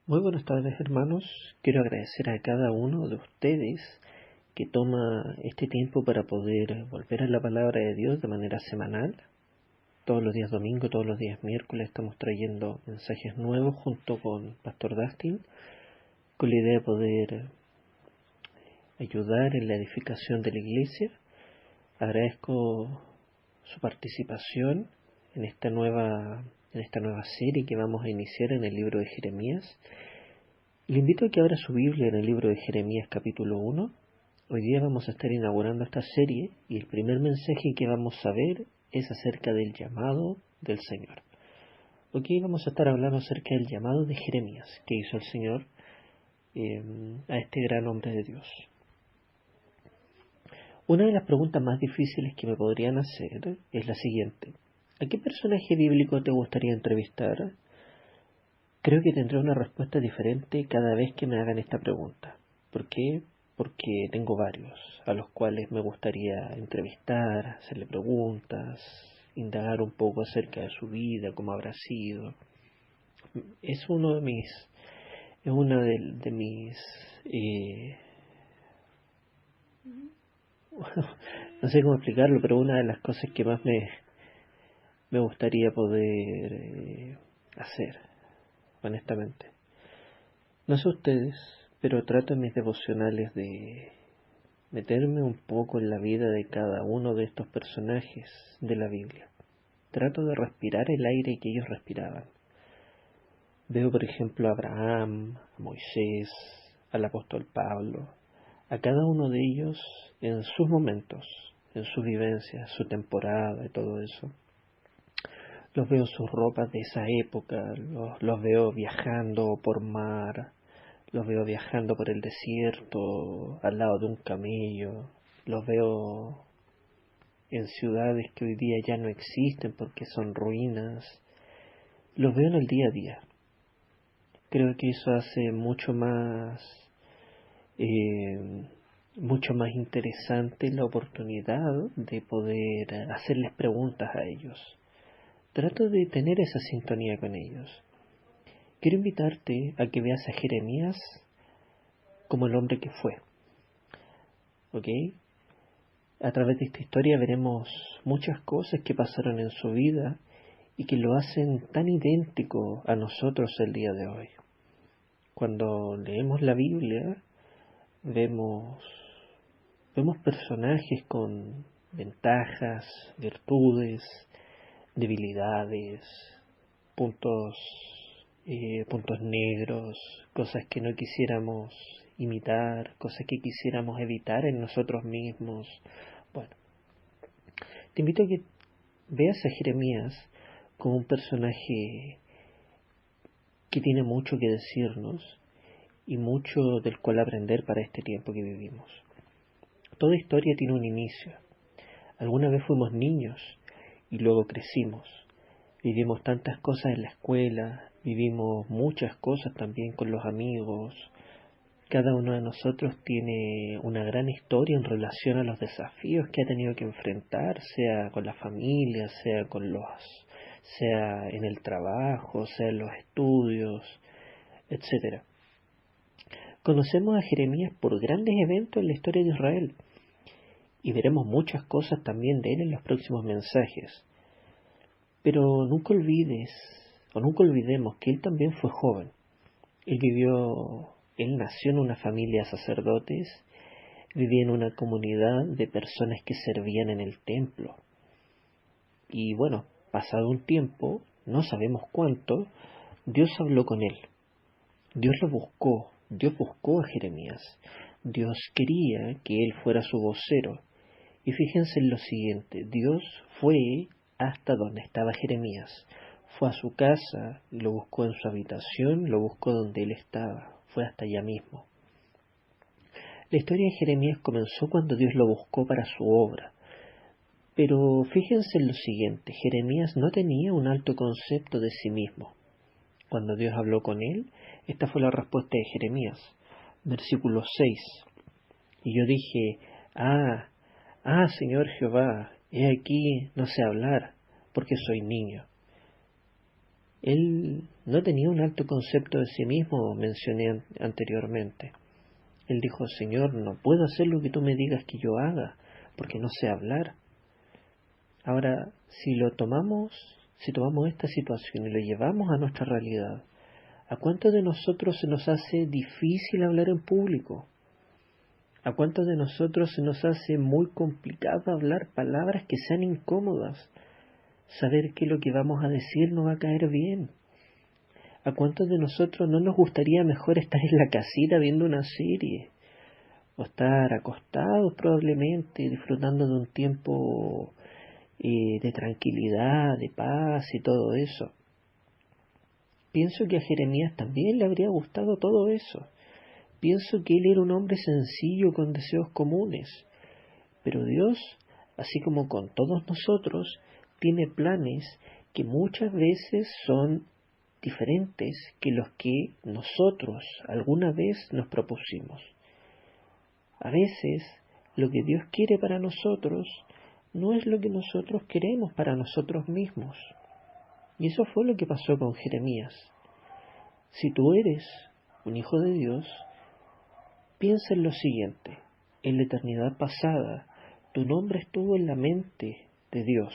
Muy buenas tardes, hermanos. Quiero agradecer a cada uno de ustedes que toma este tiempo para poder volver a la palabra de Dios de manera semanal. Todos los días domingo, todos los días miércoles estamos trayendo mensajes nuevos junto con Pastor Dustin, con la idea de poder ayudar en la edificación de la iglesia. Agradezco su participación en esta nueva serie que vamos a iniciar en el libro de Jeremías. Le invito a que abra su Biblia en el libro de Jeremías capítulo 1. Hoy día vamos a estar inaugurando esta serie y el primer mensaje que vamos a ver es acerca del llamado del Señor. Hoy vamos a estar hablando acerca del llamado de Jeremías que hizo el Señor a este gran hombre de Dios. Una de las preguntas más difíciles que me podrían hacer es la siguiente: ¿a qué personaje bíblico te gustaría entrevistar? Creo que tendré una respuesta diferente cada vez que me hagan esta pregunta. ¿Por qué? Porque tengo varios a los cuales me gustaría entrevistar, hacerle preguntas, indagar un poco acerca de su vida, cómo habrá sido. Es una de mis no sé cómo explicarlo, pero una de las cosas que más me gustaría poder hacer, honestamente. No sé ustedes, pero trato en mis devocionales de meterme un poco en la vida de cada uno de estos personajes de la Biblia. Trato de respirar el aire que ellos respiraban. Veo, por ejemplo, a Abraham, a Moisés, al apóstol Pablo, a cada uno de ellos en sus momentos, en su vivencia, su temporada y todo eso. Los veo sus ropas de esa época, los veo viajando por mar, los veo viajando por el desierto al lado de un camello, los veo en ciudades que hoy día ya no existen porque son ruinas, los veo en el día a día. Creo que eso hace mucho más interesante la oportunidad de poder hacerles preguntas a ellos. Trato de tener esa sintonía con ellos. Quiero invitarte a que veas a Jeremías como el hombre que fue. ¿Ok? A través de esta historia veremos muchas cosas que pasaron en su vida y que lo hacen tan idéntico a nosotros el día de hoy. Cuando leemos la Biblia, vemos personajes con ventajas, virtudes, debilidades, puntos negros, cosas que no quisiéramos imitar, cosas que quisiéramos evitar en nosotros mismos. Bueno, te invito a que veas a Jeremías como un personaje que tiene mucho que decirnos y mucho del cual aprender para este tiempo que vivimos. Toda historia tiene un inicio. Alguna vez fuimos niños y luego crecimos. Vivimos tantas cosas en la escuela, vivimos muchas cosas también con los amigos. Cada uno de nosotros tiene una gran historia en relación a los desafíos que ha tenido que enfrentar, sea con la familia, sea en el trabajo, sea en los estudios, etc. Conocemos a Jeremías por grandes eventos en la historia de Israel y veremos muchas cosas también de él en los próximos mensajes. Pero nunca olvidemos que él también fue joven. Él nació en una familia de sacerdotes, vivía en una comunidad de personas que servían en el templo. Y bueno, pasado un tiempo, no sabemos cuánto, Dios habló con él. Dios buscó a Jeremías. Dios quería que él fuera su vocero. Y fíjense en lo siguiente: Dios fue hasta donde estaba Jeremías. Fue a su casa, lo buscó en su habitación, lo buscó donde él estaba. Fue hasta allá mismo. La historia de Jeremías comenzó cuando Dios lo buscó para su obra. Pero fíjense en lo siguiente: Jeremías no tenía un alto concepto de sí mismo. Cuando Dios habló con él, esta fue la respuesta de Jeremías. Versículo 6. Y yo dije: Señor Jehová, he aquí no sé hablar, porque soy niño. Él no tenía un alto concepto de sí mismo, mencioné anteriormente. Él dijo: Señor, no puedo hacer lo que tú me digas que yo haga, porque no sé hablar. Ahora, si tomamos esta situación y lo llevamos a nuestra realidad, ¿a cuántos de nosotros se nos hace difícil hablar en público? ¿A cuántos de nosotros se nos hace muy complicado hablar palabras que sean incómodas? Saber que lo que vamos a decir no va a caer bien. ¿A cuántos de nosotros no nos gustaría mejor estar en la casita viendo una serie? O estar acostados probablemente, disfrutando de un tiempo de tranquilidad, de paz y todo eso. Pienso que a Jeremías también le habría gustado todo eso. Pienso que él era un hombre sencillo con deseos comunes. Pero Dios, así como con todos nosotros, tiene planes que muchas veces son diferentes que los que nosotros alguna vez nos propusimos. A veces lo que Dios quiere para nosotros no es lo que nosotros queremos para nosotros mismos. Y eso fue lo que pasó con Jeremías. Si tú eres un hijo de Dios, piensa en lo siguiente: en la eternidad pasada, tu nombre estuvo en la mente de Dios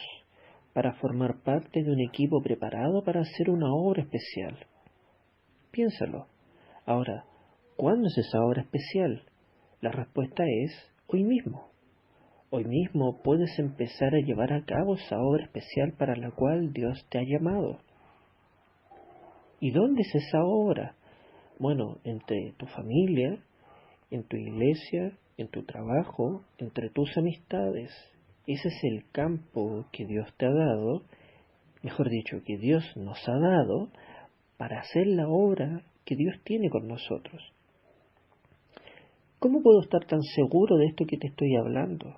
para formar parte de un equipo preparado para hacer una obra especial. Piénsalo. Ahora, ¿cuándo es esa obra especial? La respuesta es hoy mismo. Hoy mismo puedes empezar a llevar a cabo esa obra especial para la cual Dios te ha llamado. ¿Y dónde es esa obra? Bueno, entre tu familia, en tu iglesia, en tu trabajo, entre tus amistades. Ese es el campo que Dios te ha dado, mejor dicho, que Dios nos ha dado para hacer la obra que Dios tiene con nosotros. ¿Cómo puedo estar tan seguro de esto que te estoy hablando?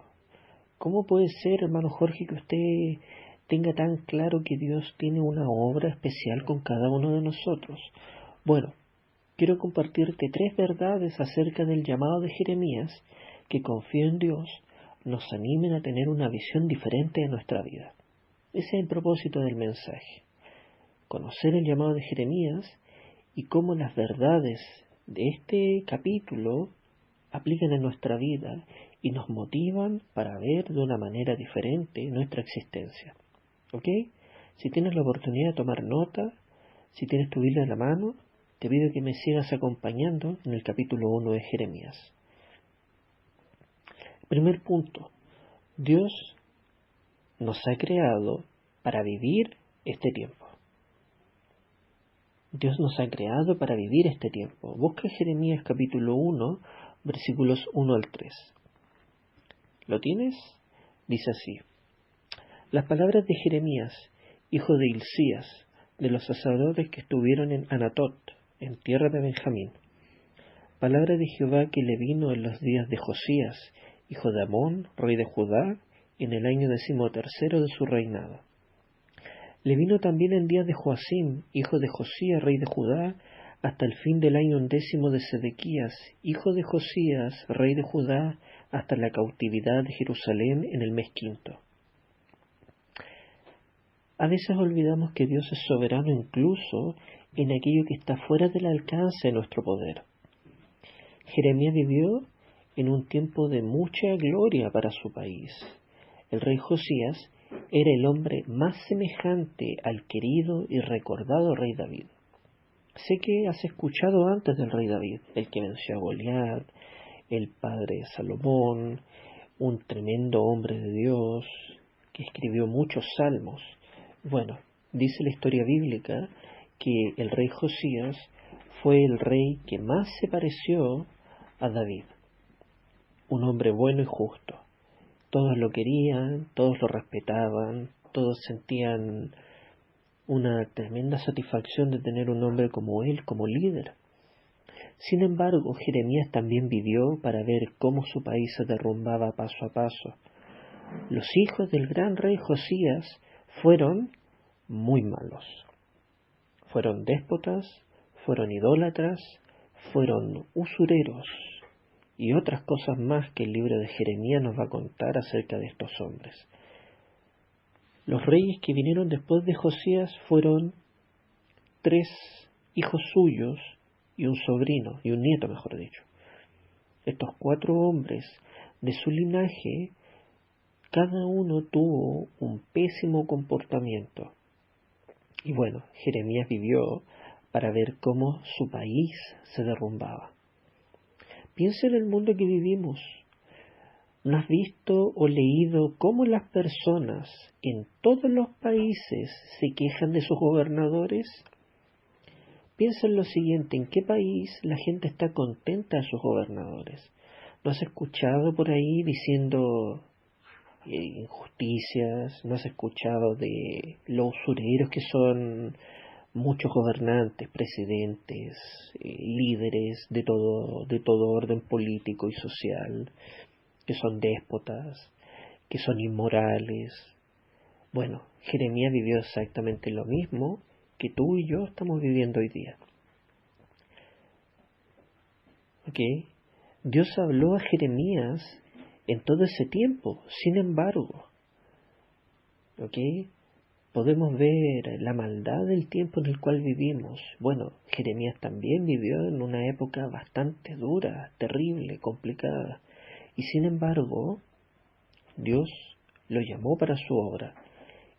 ¿Cómo puede ser, hermano Jorge, que usted tenga tan claro que Dios tiene una obra especial con cada uno de nosotros? Bueno, quiero compartirte 3 verdades acerca del llamado de Jeremías que, confío en Dios, nos animen a tener una visión diferente de nuestra vida. Ese es el propósito del mensaje: conocer el llamado de Jeremías y cómo las verdades de este capítulo aplican en nuestra vida y nos motivan para ver de una manera diferente nuestra existencia. ¿Ok? Si tienes la oportunidad de tomar nota, si tienes tu Biblia en la mano, te pido que me sigas acompañando en el capítulo 1 de Jeremías. Primer punto: Dios nos ha creado para vivir este tiempo. Dios nos ha creado para vivir este tiempo. Busca Jeremías capítulo 1, versículos 1 al 3. ¿Lo tienes? Dice así: las palabras de Jeremías, hijo de Hilcías, de los sacerdotes que estuvieron en Anatot, en tierra de Benjamín. Palabra de Jehová que le vino en los días de Josías, hijo de Amón, rey de Judá, en el año 13º de su reinado. Le vino también en días de Joacim, hijo de Josías, rey de Judá, hasta el fin del año 11 de Sedequías, hijo de Josías, rey de Judá, hasta la cautividad de Jerusalén en el mes 5. A veces olvidamos que Dios es soberano incluso en aquello que está fuera del alcance de nuestro poder. Jeremías vivió en un tiempo de mucha gloria para su país. El rey Josías era el hombre más semejante al querido y recordado rey David. Sé que has escuchado antes del rey David, el que venció a Goliat, el padre de Salomón, un tremendo hombre de Dios, que escribió muchos salmos. Bueno, dice la historia bíblica que el rey Josías fue el rey que más se pareció a David. Un hombre bueno y justo. Todos lo querían, todos lo respetaban, todos sentían una tremenda satisfacción de tener un hombre como él como líder. Sin embargo, Jeremías también vivió para ver cómo su país se derrumbaba paso a paso. Los hijos del gran rey Josías fueron muy malos. Fueron déspotas, fueron idólatras, fueron usureros y otras cosas más que el libro de Jeremías nos va a contar acerca de estos hombres. Los reyes que vinieron después de Josías fueron 3 hijos suyos y un sobrino, y un nieto mejor dicho. Estos 4 hombres de su linaje, cada uno tuvo un pésimo comportamiento. Y bueno, Jeremías vivió para ver cómo su país se derrumbaba. Piensa en el mundo que vivimos. ¿No has visto o leído cómo las personas en todos los países se quejan de sus gobernadores? Piensa en lo siguiente, ¿en qué país la gente está contenta de sus gobernadores? ¿No has escuchado por ahí diciendo injusticias? ¿No has escuchado de lo usureros que son muchos gobernantes, presidentes, líderes de todo orden político y social, que son déspotas, que son inmorales? Bueno, Jeremías vivió exactamente lo mismo que tú y yo estamos viviendo hoy día. ¿Ok? Dios habló a Jeremías en todo ese tiempo. Sin embargo, ¿ok?, podemos ver la maldad del tiempo en el cual vivimos. Bueno, Jeremías también vivió en una época bastante dura, terrible, complicada. Y sin embargo, Dios lo llamó para su obra.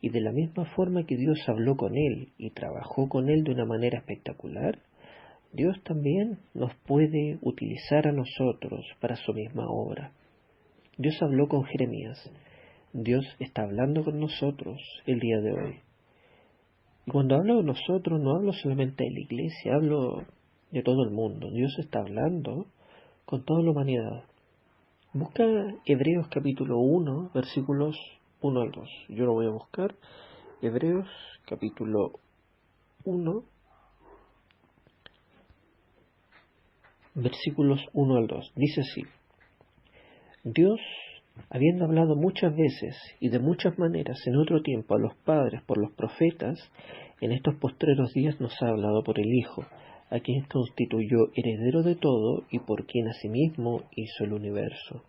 Y de la misma forma que Dios habló con él y trabajó con él de una manera espectacular, Dios también nos puede utilizar a nosotros para su misma obra. Dios habló con Jeremías. Dios está hablando con nosotros el día de hoy. Y cuando hablo de nosotros, no hablo solamente de la iglesia, hablo de todo el mundo. Dios está hablando con toda la humanidad. Busca Hebreos capítulo 1, versículos 1 al 2. Yo lo voy a buscar. Hebreos capítulo 1, versículos 1 al 2. Dice así: Dios, habiendo hablado muchas veces y de muchas maneras en otro tiempo a los padres por los profetas, en estos postreros días nos ha hablado por el Hijo, a quien constituyó heredero de todo y por quien asimismo hizo el universo.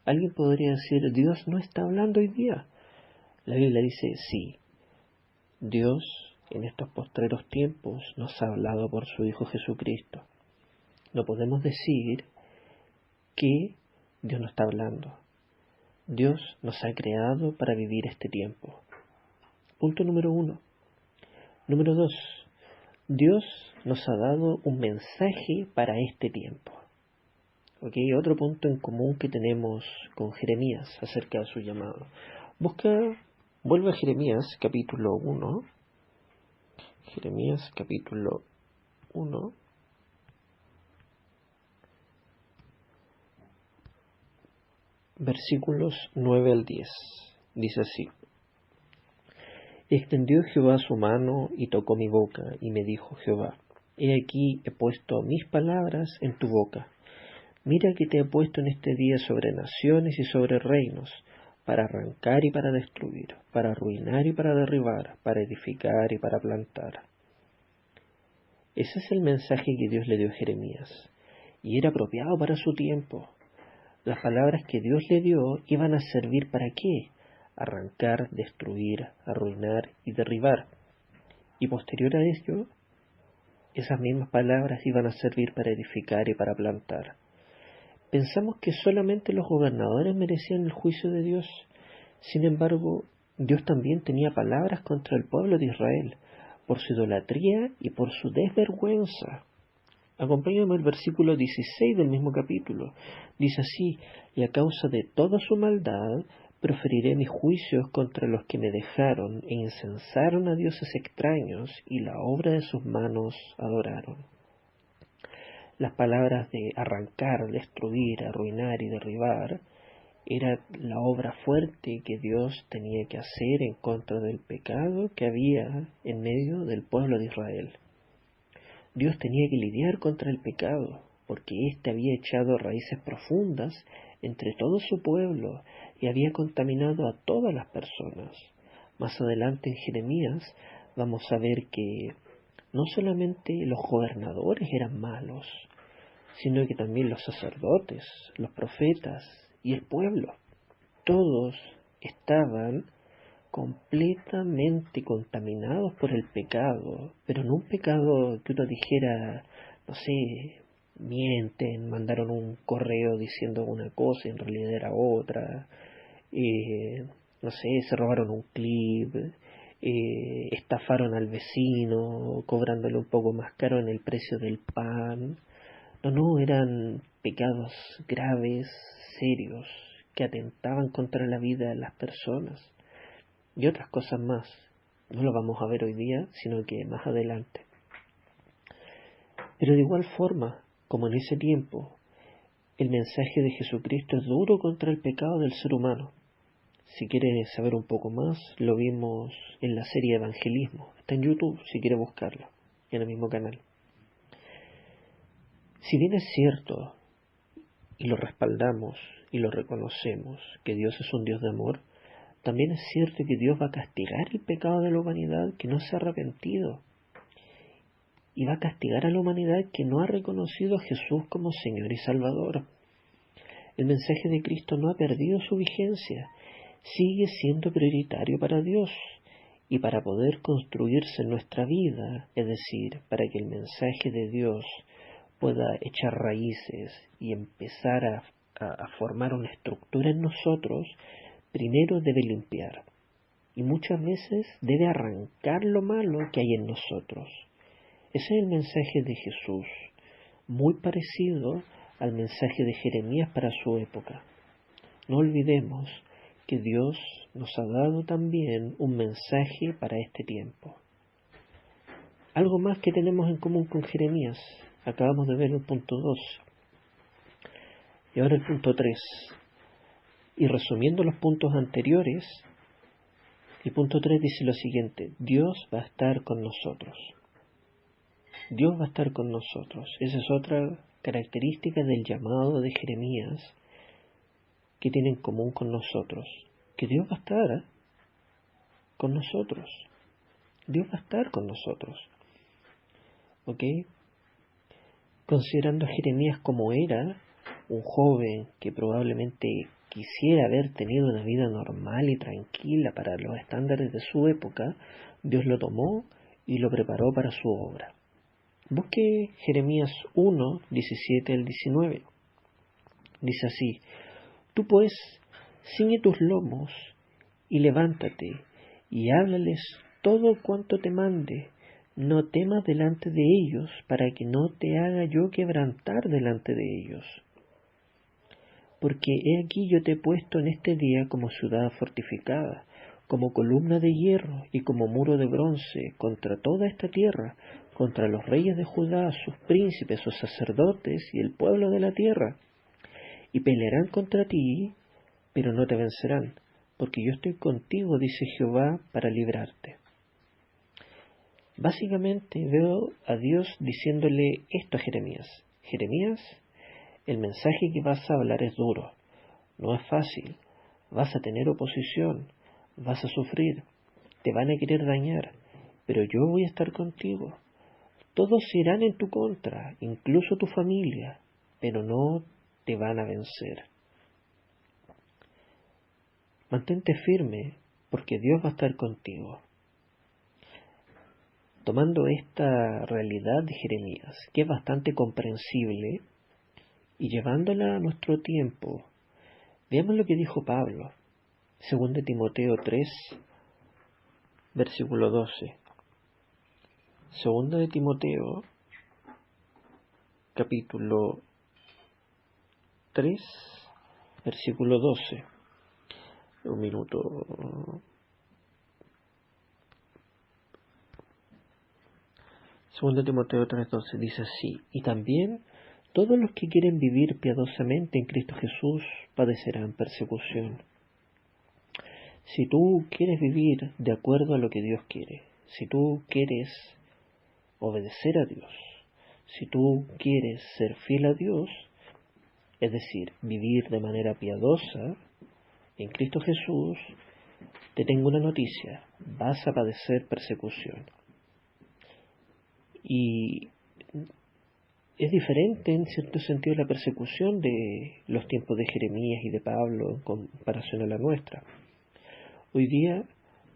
Alguien podría decir, ¿Dios no está hablando hoy día? La Biblia dice, sí, Dios en estos postreros tiempos nos ha hablado por su Hijo Jesucristo. No podemos decir que Dios no está hablando. Dios nos ha creado para vivir este tiempo. Punto número 1. Número 2. Dios nos ha dado un mensaje para este tiempo. ¿Ok? Otro punto en común que tenemos con Jeremías acerca de su llamado. Vuelve a Jeremías capítulo 1. Jeremías capítulo 1. Versículos 9 al 10. Dice así: Extendió Jehová su mano y tocó mi boca, y me dijo Jehová: He aquí he puesto mis palabras en tu boca. Mira que te he puesto en este día sobre naciones y sobre reinos, para arrancar y para destruir, para arruinar y para derribar, para edificar y para plantar. Ese es el mensaje que Dios le dio a Jeremías, y era apropiado para su tiempo. Las palabras que Dios le dio iban a servir ¿para qué? Arrancar, destruir, arruinar y derribar. Y posterior a ello, esas mismas palabras iban a servir para edificar y para plantar. Pensamos que solamente los gobernadores merecían el juicio de Dios. Sin embargo, Dios también tenía palabras contra el pueblo de Israel, por su idolatría y por su desvergüenza. Acompáñame el versículo 16 del mismo capítulo. Dice así: Y a causa de toda su maldad, proferiré mis juicios contra los que me dejaron e incensaron a dioses extraños, y la obra de sus manos adoraron. Las palabras de arrancar, destruir, arruinar y derribar era la obra fuerte que Dios tenía que hacer en contra del pecado que había en medio del pueblo de Israel. Dios tenía que lidiar contra el pecado, porque éste había echado raíces profundas entre todo su pueblo y había contaminado a todas las personas. Más adelante en Jeremías vamos a ver que no solamente los gobernadores eran malos, sino que también los sacerdotes, los profetas y el pueblo. Todos estaban completamente contaminados por el pecado, pero no un pecado que uno dijera, no sé, mienten, mandaron un correo diciendo una cosa y en realidad era otra, no sé, se robaron un clip, estafaron al vecino, cobrándole un poco más caro en el precio del pan. No, eran pecados graves, serios, que atentaban contra la vida de las personas y otras cosas más. No lo vamos a ver hoy día, sino que más adelante. Pero de igual forma, como en ese tiempo, el mensaje de Jesucristo es duro contra el pecado del ser humano. Si quiere saber un poco más, lo vimos en la serie Evangelismo. Está en YouTube, si quiere buscarlo, en el mismo canal. Si bien es cierto, y lo respaldamos y lo reconocemos, que Dios es un Dios de amor, también es cierto que Dios va a castigar el pecado de la humanidad que no se ha arrepentido. Y va a castigar a la humanidad que no ha reconocido a Jesús como Señor y Salvador. El mensaje de Cristo no ha perdido su vigencia, sigue siendo prioritario para Dios. Y para poder construirse en nuestra vida, es decir, para que el mensaje de Dios pueda echar raíces y empezar a formar una estructura en nosotros, primero debe limpiar. Y muchas veces debe arrancar lo malo que hay en nosotros. Ese es el mensaje de Jesús, muy parecido al mensaje de Jeremías para su época. No olvidemos que Dios nos ha dado también un mensaje para este tiempo. Algo más que tenemos en común con Jeremías. Acabamos de ver el punto 2. Y ahora el punto 3. Y resumiendo los puntos anteriores, el punto 3 dice lo siguiente: Dios va a estar con nosotros. Dios va a estar con nosotros. Esa es otra característica del llamado de Jeremías que tiene en común con nosotros. Que Dios va a estar con nosotros. Dios va a estar con nosotros. ¿Ok? Considerando a Jeremías como era, un joven que probablemente quisiera haber tenido una vida normal y tranquila para los estándares de su época, Dios lo tomó y lo preparó para su obra. Busque Jeremías 1, 17 al 19. Dice así: Tú pues, ciñe tus lomos y levántate, y háblales todo cuanto te mande. No temas delante de ellos, para que no te haga yo quebrantar delante de ellos. Porque he aquí yo te he puesto en este día como ciudad fortificada, como columna de hierro y como muro de bronce contra toda esta tierra, contra los reyes de Judá, sus príncipes, sus sacerdotes y el pueblo de la tierra. Y pelearán contra ti, pero no te vencerán, porque yo estoy contigo, dice Jehová, para librarte. Básicamente veo a Dios diciéndole esto a Jeremías. Jeremías, el mensaje que vas a hablar es duro, no es fácil, vas a tener oposición, vas a sufrir, te van a querer dañar, pero yo voy a estar contigo. Todos irán en tu contra, incluso tu familia, pero no te van a vencer. Mantente firme, porque Dios va a estar contigo. Tomando esta realidad de Jeremías, que es bastante comprensible, y llevándola a nuestro tiempo, veamos lo que dijo Pablo, 2 Timoteo 3, versículo 12. 2 Timoteo, capítulo 3, versículo 12. Un minuto. 2 Timoteo 3:12 dice así: Y también todos los que quieren vivir piadosamente en Cristo Jesús padecerán persecución. Si tú quieres vivir de acuerdo a lo que Dios quiere, si tú quieres obedecer a Dios, si tú quieres ser fiel a Dios, es decir, vivir de manera piadosa en Cristo Jesús, te tengo una noticia: vas a padecer persecución. Y es diferente en cierto sentido la persecución de los tiempos de Jeremías y de Pablo en comparación a la nuestra. Hoy día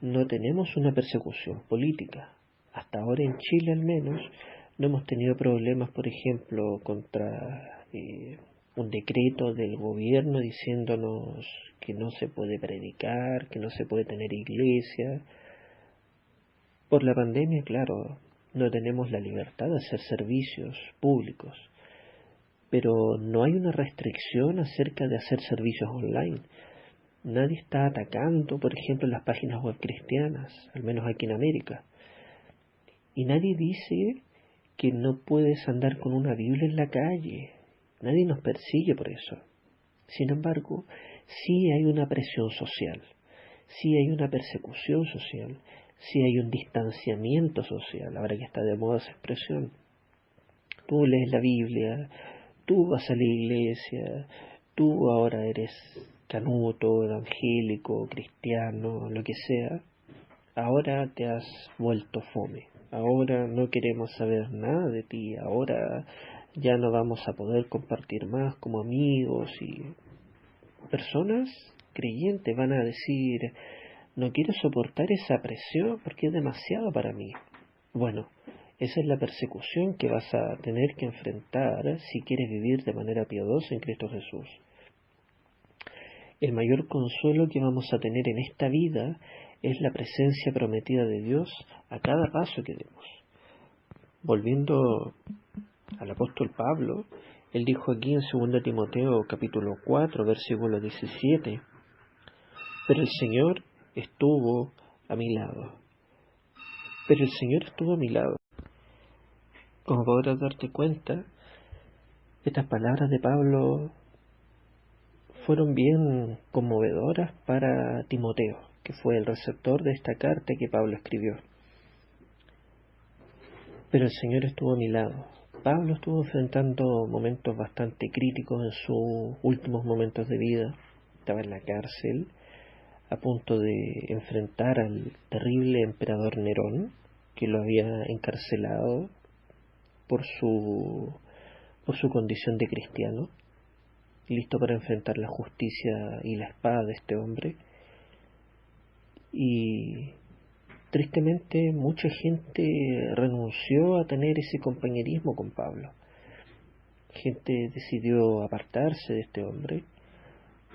no tenemos una persecución política. Hasta ahora en Chile al menos no hemos tenido problemas, por ejemplo, contra un decreto del gobierno diciéndonos que no se puede predicar, que no se puede tener iglesia. Por la pandemia, claro, no tenemos la libertad de hacer servicios públicos, pero no hay una restricción acerca de hacer servicios online. Nadie está atacando, por ejemplo, las páginas web cristianas, al menos aquí en América. Y nadie dice que no puedes andar con una Biblia en la calle. Nadie nos persigue por eso. Sin embargo, sí hay una presión social, sí hay una persecución social, sí hay un distanciamiento social, ahora que está de moda esa expresión. Tú lees la Biblia, tú vas a la iglesia, tú ahora eres canuto, evangélico, cristiano, lo que sea, ahora te has vuelto fome, ahora no queremos saber nada de ti, ahora ya no vamos a poder compartir más como amigos, y personas creyentes van a decir, no quiero soportar esa presión porque es demasiado para mí. Bueno, esa es la persecución que vas a tener que enfrentar si quieres vivir de manera piadosa en Cristo Jesús. El mayor consuelo que vamos a tener en esta vida es la presencia prometida de Dios a cada paso que demos. Volviendo al apóstol Pablo, él dijo aquí en 2 Timoteo capítulo 4, versículo 17, pero el Señor estuvo a mi lado. Pero el Señor estuvo a mi lado. Como podrás darte cuenta, estas palabras de Pablo fueron bien conmovedoras para Timoteo, que fue el receptor de esta carta que Pablo escribió. Pero el Señor estuvo a mi lado. Pablo estuvo enfrentando momentos bastante críticos en sus últimos momentos de vida. Estaba en la cárcel, a punto de enfrentar al terrible emperador Nerón, que lo había encarcelado por su condición de cristiano, listo para enfrentar la justicia y la espada de este hombre. Y tristemente mucha gente renunció a tener ese compañerismo con Pablo. Gente decidió apartarse de este hombre,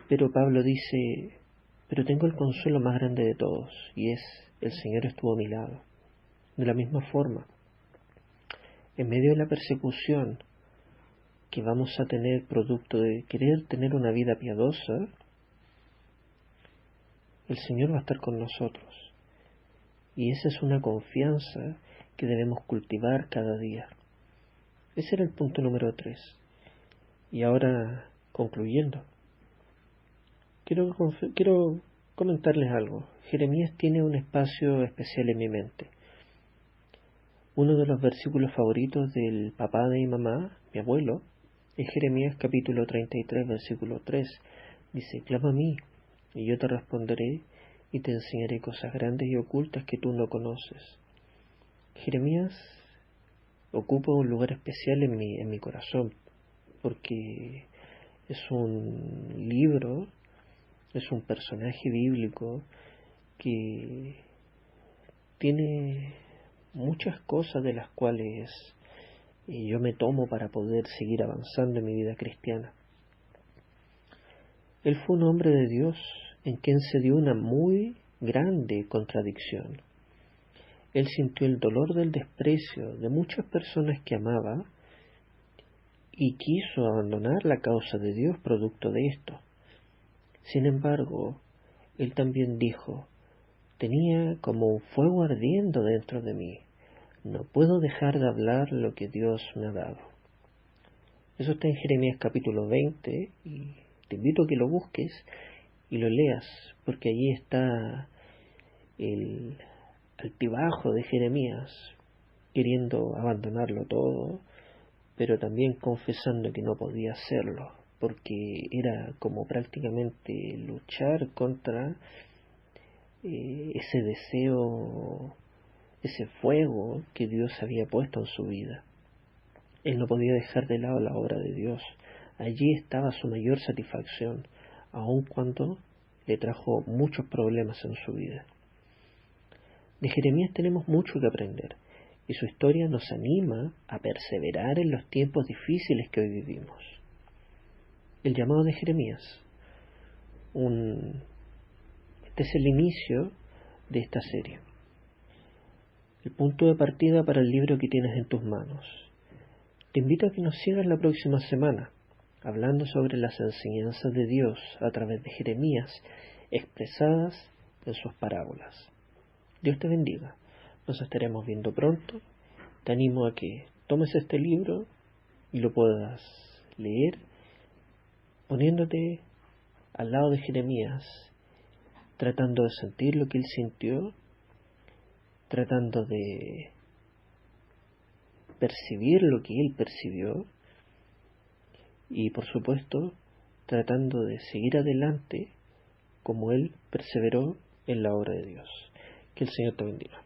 pero Pablo dice, pero tengo el consuelo más grande de todos, y es, el Señor estuvo a mi lado. De la misma forma, en medio de la persecución que vamos a tener producto de querer tener una vida piadosa, el Señor va a estar con nosotros. Y esa es una confianza que debemos cultivar cada día. Ese era el punto número 3. Y ahora, concluyendo, quiero comentarles algo. Jeremías tiene un espacio especial en mi mente. Uno de los versículos favoritos del papá de mi mamá, mi abuelo, es Jeremías capítulo 33, versículo 3. Dice, clama a mí, y yo te responderé, y te enseñaré cosas grandes y ocultas que tú no conoces. Jeremías ocupa un lugar especial en mi corazón, porque es un libro, es un personaje bíblico que tiene muchas cosas de las cuales yo me tomo para poder seguir avanzando en mi vida cristiana. Él fue un hombre de Dios en quien se dio una muy grande contradicción. Él sintió el dolor del desprecio de muchas personas que amaba y quiso abandonar la causa de Dios producto de esto. Sin embargo, él también dijo, tenía como un fuego ardiendo dentro de mí. No puedo dejar de hablar lo que Dios me ha dado. Eso está en Jeremías capítulo 20 y te invito a que lo busques y lo leas, porque allí está el altibajo de Jeremías, queriendo abandonarlo todo, pero también confesando que no podía hacerlo, porque era como prácticamente luchar contra ese deseo, ese fuego que Dios había puesto en su vida. Él no podía dejar de lado la obra de Dios. Allí estaba su mayor satisfacción, aun cuando le trajo muchos problemas en su vida. De Jeremías tenemos mucho que aprender, y su historia nos anima a perseverar en los tiempos difíciles que hoy vivimos. El llamado de Jeremías. Este es el inicio de esta serie. El punto de partida para el libro que tienes en tus manos. Te invito a que nos sigas la próxima semana, hablando sobre las enseñanzas de Dios a través de Jeremías, expresadas en sus parábolas. Dios te bendiga. Nos estaremos viendo pronto. Te animo a que tomes este libro y lo puedas leer poniéndote al lado de Jeremías, tratando de sentir lo que él sintió, tratando de percibir lo que él percibió y, por supuesto, tratando de seguir adelante como él perseveró en la obra de Dios. Que el Señor te bendiga.